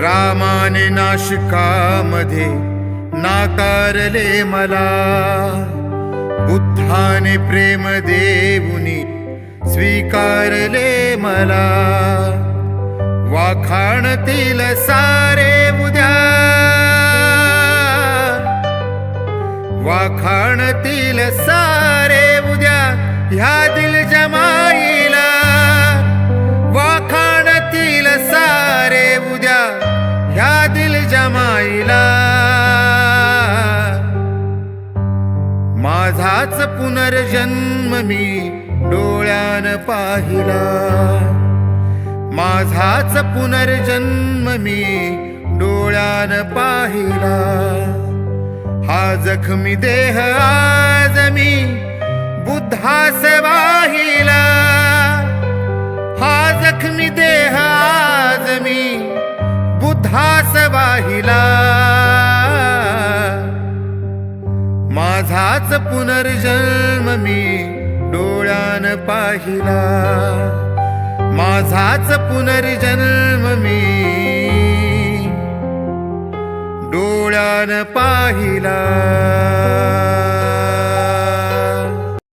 रामाने नाशिकामध्ये नाकारले मला, बुद्धाने प्रेम देऊनी स्वीकारले मला. वाखाणतील सारे उद्या, वाखाणतील सारे उद्या ह्या दिलजमाईला. वाखाणतील सारे उद्या ह्या दिलजमाईला. माझाच पुनर्जन्म मी डोळ्यान पाहिला, माझाच पुनर्जन्म मी डोळ्यान पाहिला. हा जखमी देह आज मी बुद्धास वाहिला, हा जखमी देह आज मी बुद्धास वाहिला. माझाच पुनर्जन्म मी डोळ्यान पाहिला, माझाच पुनर्जन्म मी डोळ्यान पाहिला.